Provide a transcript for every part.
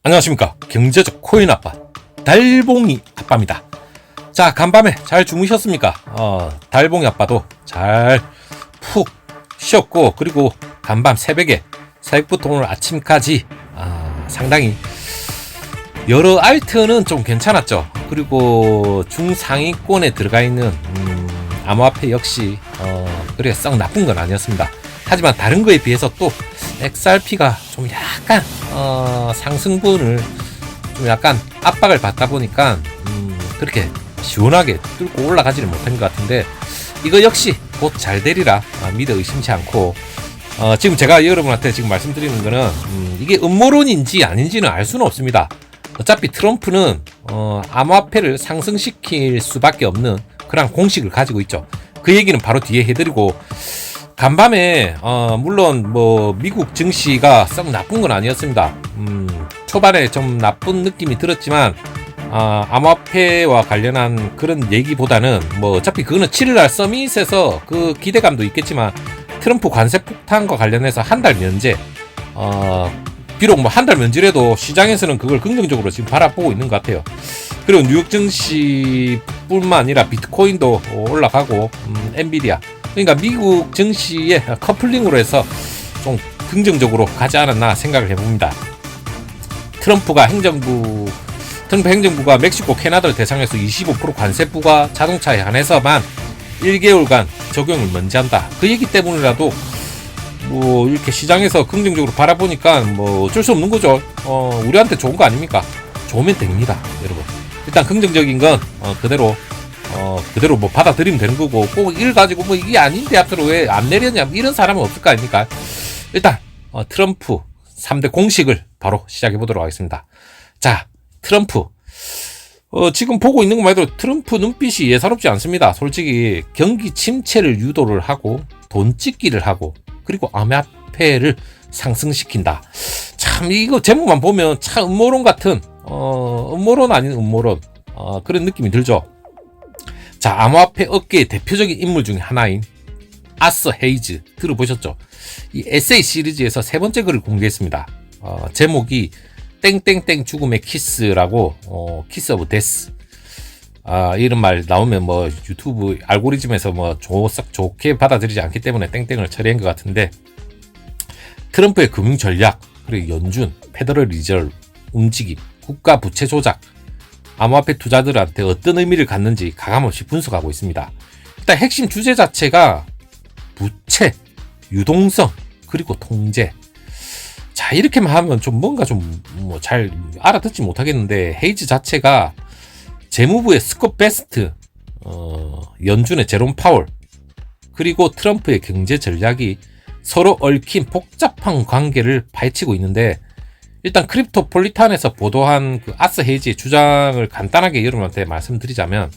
안녕하십니까. 경제적 코인 아빠 달봉이 아빠입니다. 자, 간밤에 잘 주무셨습니까? 달봉이 아빠도 잘 푹 쉬었고, 그리고 간밤 새벽부터 오늘 아침까지 상당히 여러 알트는 좀 괜찮았죠. 그리고 중상위권에 들어가 있는 암호화폐 역시 그래 썩 나쁜 건 아니었습니다. 하지만 다른 거에 비해서 또 XRP가 좀 약간 상승분을 좀 약간 압박을 받다 보니까 그렇게 시원하게 뚫고 올라가지는 못한 것 같은데, 이거 역시 곧 잘 되리라 믿어 의심치 않고, 지금 제가 여러분한테 지금 말씀드리는 거는 이게 음모론인지 아닌지는 알 수는 없습니다. 어차피 트럼프는 암호화폐를 상승시킬 수밖에 없는 그런 공식을 가지고 있죠. 그 얘기는 바로 뒤에 해드리고, 간밤에 물론 뭐 미국 증시가 썩 나쁜 건 아니었습니다. 초반에 좀 나쁜 느낌이 들었지만 암호화폐와 관련한 그런 얘기보다는 뭐 어차피 그거는 7일날 서밋에서 그 기대감도 있겠지만, 트럼프 관세 폭탄과 관련해서 한 달 면제, 비록 뭐 한 달 면제라도 시장에서는 그걸 긍정적으로 지금 바라보고 있는 것 같아요. 그리고 뉴욕 증시뿐만 아니라 비트코인도 올라가고 엔비디아, 그러니까 미국 증시의 커플링으로 해서 좀 긍정적으로 가지 않았나 생각을 해봅니다. 트럼프 행정부가 멕시코, 캐나다를 대상해서 25% 관세 부과 자동차에 한해서만 1개월간 적용을 면제한다. 그 얘기 때문이라도 뭐 이렇게 시장에서 긍정적으로 바라보니까 뭐 어쩔 수 없는 거죠. 우리한테 좋은 거 아닙니까? 좋으면 됩니다, 여러분. 일단 긍정적인 건 그대로 뭐 받아들이면 되는 거고, 꼭 이걸 가지고 뭐 이게 아닌데 앞으로 왜 안 내렸냐 이런 사람은 없을 거 아닙니까? 일단 트럼프 3대 공식을 바로 시작해 보도록 하겠습니다. 자, 트럼프 지금 보고 있는 것만 해도 트럼프 눈빛이 예사롭지 않습니다. 솔직히 경기 침체를 유도를 하고 돈 찍기를 하고, 그리고 암호화폐를 상승시킨다. 참 이거 제목만 보면 참 음모론 같은 음모론 아닌 음모론 그런 느낌이 들죠. 자, 암호화폐 업계의 대표적인 인물 중에 하나인 아서 헤이즈 들어보셨죠? 이 에세이 시리즈에서 세 번째 글을 공개했습니다. 제목이 땡땡땡 죽음의 키스라고, 키스 오브 데스. 이런 말 나오면 뭐 유튜브 알고리즘에서 뭐 썩 좋게 받아들이지 않기 때문에 땡땡을 처리한 것 같은데, 트럼프의 금융 전략, 그리고 연준, 페더럴 리저브, 움직임, 국가 부채 조작, 암호화폐 투자들한테 어떤 의미를 갖는지 가감없이 분석하고 있습니다. 일단 핵심 주제 자체가 부채, 유동성, 그리고 통제. 자, 이렇게만 하면 좀 뭔가 좀 뭐 잘 알아듣지 못하겠는데, 헤이즈 자체가 재무부의 스콧 베스트, 연준의 제롬 파월, 그리고 트럼프의 경제 전략이 서로 얽힌 복잡한 관계를 파헤치고 있는데, 일단 크립토폴리탄에서 보도한 그 아서 헤이즈의 주장을 간단하게 여러분한테 말씀드리자면,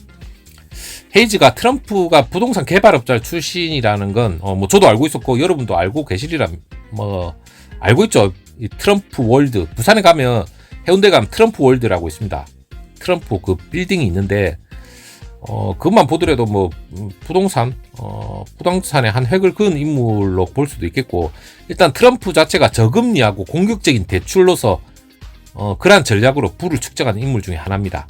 헤이즈가 트럼프가 부동산 개발업자 출신이라는 건 뭐 저도 알고 있었고 여러분도 알고 계시리라 뭐 알고 있죠. 이 트럼프 월드, 부산에 가면 해운대 가면 트럼프 월드라고 있습니다. 트럼프 그 빌딩이 있는데 그것만 보더라도 뭐 부동산의 한 획을 그은 인물로 볼 수도 있겠고, 일단 트럼프 자체가 저금리하고 공격적인 대출로서 그러한 전략으로 부를 축적하는 인물 중에 하나입니다.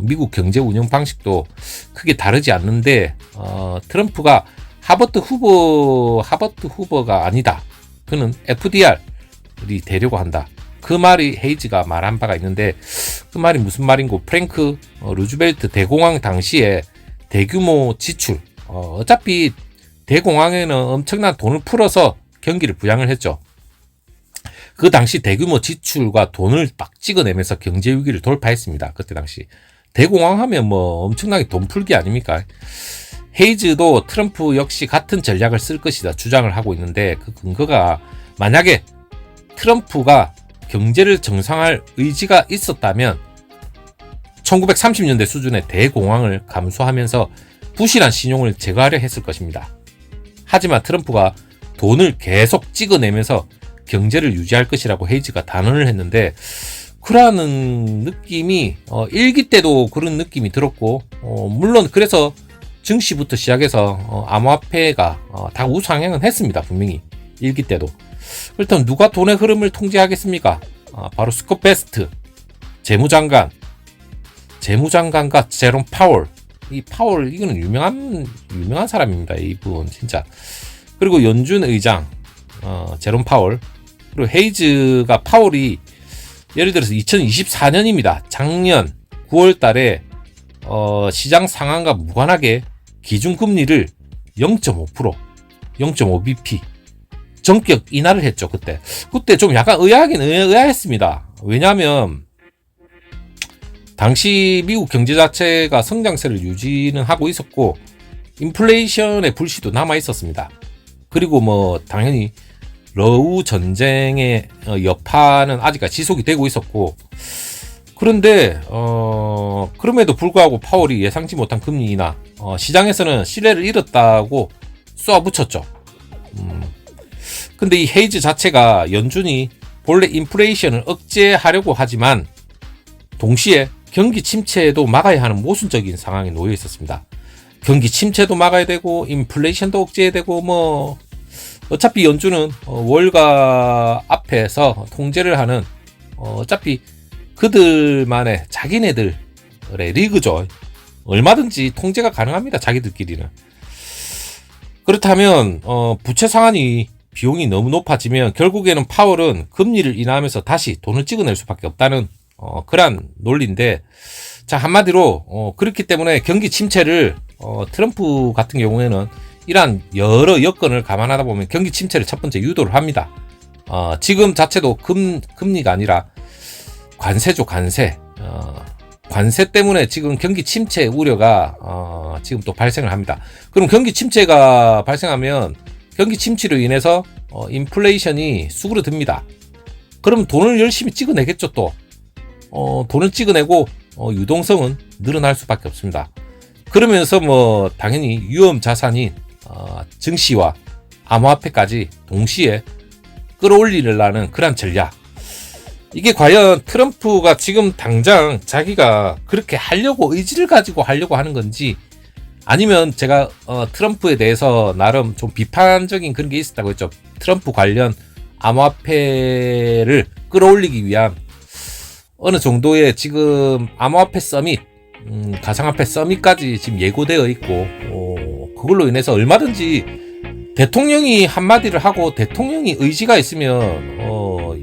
미국 경제 운영 방식도 크게 다르지 않는데, 트럼프가 하버드 후보가 아니다. 그는 FDR이 되려고 한다. 그 말이 헤이즈가 말한 바가 있는데, 그 말이 무슨 말인고, 프랭크 루즈벨트 대공황 당시에 대규모 지출, 어차피 대공황에는 엄청난 돈을 풀어서 경기를 부양을 했죠. 그 당시 대규모 지출과 돈을 딱 찍어내면서 경제 위기를 돌파했습니다. 그때 당시 대공황 하면 뭐 엄청나게 돈 풀기 아닙니까? 헤이즈도 트럼프 역시 같은 전략을 쓸 것이다 주장을 하고 있는데, 그 근거가 만약에 트럼프가 경제를 정상화할 의지가 있었다면 1930년대 수준의 대공황을 감수하면서 부실한 신용을 제거하려 했을 것입니다. 하지만 트럼프가 돈을 계속 찍어내면서 경제를 유지할 것이라고 헤이즈가 단언을 했는데, 그러는 느낌이 일기 때도 그런 느낌이 들었고, 물론 그래서 증시부터 시작해서 암호화폐가 다 우상향은 했습니다. 분명히 일기 때도. 그렇다면 누가 돈의 흐름을 통제하겠습니까? 바로 스콧 베스트 재무장관과 제롬 파월. 이 파월 이거는 유명한 사람입니다. 이분 진짜. 그리고 연준 의장 제롬 파월. 그리고 헤이즈가 파월이 예를 들어서 2024년입니다. 작년 9월 달에 시장 상황과 무관하게 기준금리를 0.5%, 0.5bp 전격 인하를 했죠. 그때 좀 약간 의아했습니다. 왜냐하면 당시 미국 경제 자체가 성장세를 유지는 하고 있었고 인플레이션의 불씨도 남아 있었습니다. 그리고 뭐 당연히 러우 전쟁의 여파는 아직까지 지속이 되고 있었고, 그런데 그럼에도 불구하고 파월이 예상치 못한 금리 인하, 시장에서는 신뢰를 잃었다고 쏘아붙였죠. 근데 이 헤이즈 자체가 연준이 본래 인플레이션을 억제하려고 하지만 동시에 경기 침체도 막아야 하는 모순적인 상황에 놓여 있었습니다. 경기 침체도 막아야 되고 인플레이션도 억제해야 되고 뭐 어차피 연준은 월가 앞에서 통제를 하는 어차피 그들만의 자기네들의 리그죠. 얼마든지 통제가 가능합니다. 자기들끼리는. 그렇다면 부채 상환이 비용이 너무 높아지면 결국에는 파월은 금리를 인하하면서 다시 돈을 찍어낼 수밖에 없다는 그런 논리인데, 자 한마디로 그렇기 때문에 경기 침체를 트럼프 같은 경우에는 이러한 여러 여건을 감안하다 보면 경기 침체를 첫 번째 유도를 합니다. 지금 자체도 금리가 아니라 관세죠. 관세 때문에 지금 경기 침체 우려가 지금 또 발생을 합니다. 그럼 경기 침체가 발생하면 경기 침체로 인해서 인플레이션이 수그러듭니다. 그럼 돈을 열심히 찍어내겠죠. 또 돈을 찍어내고 유동성은 늘어날 수밖에 없습니다. 그러면서 뭐 당연히 위험 자산인 증시와 암호화폐까지 동시에 끌어올리려는 그런 전략. 이게 과연 트럼프가 지금 당장 자기가 그렇게 하려고 의지를 가지고 하려고 하는 건지, 아니면 제가 트럼프에 대해서 나름 좀 비판적인 그런 게 있었다고 했죠. 트럼프 관련 암호화폐를 끌어올리기 위한 어느 정도의 지금 암호화폐 서밋, 가상화폐 서밋까지 지금 예고되어 있고, 그걸로 인해서 얼마든지 대통령이 한마디를 하고 대통령이 의지가 있으면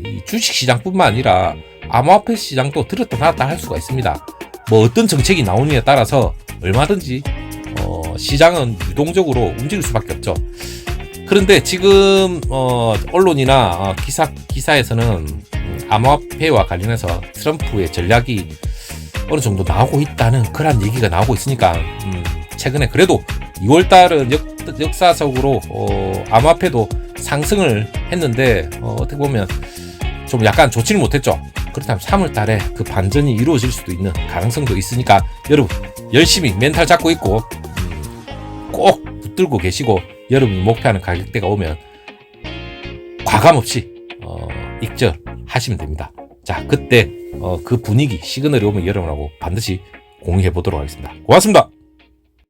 이 주식시장뿐만 아니라 암호화폐 시장도 들었다 놨다 할 수가 있습니다. 뭐 어떤 정책이 나오느냐에 따라서 얼마든지 시장은 유동적으로 움직일 수밖에 없죠. 그런데 지금 언론이나 기사에서는 암호화폐와 관련해서 트럼프의 전략이 어느 정도 나오고 있다는 그런 얘기가 나오고 있으니까 최근에 그래도 2월달은 역사적으로 암호화폐도 상승을 했는데 어떻게 보면 좀 약간 좋지는 못했죠. 그렇다면 3월달에 그 반전이 이루어질 수도 있는 가능성도 있으니까 여러분 열심히 멘탈 잡고 있고 꼭 붙들고 계시고, 여러분이 목표하는 가격대가 오면 과감없이 익절하시면 됩니다. 자, 그때 그 분위기 시그널이 오면 여러분하고 반드시 공유해 보도록 하겠습니다. 고맙습니다.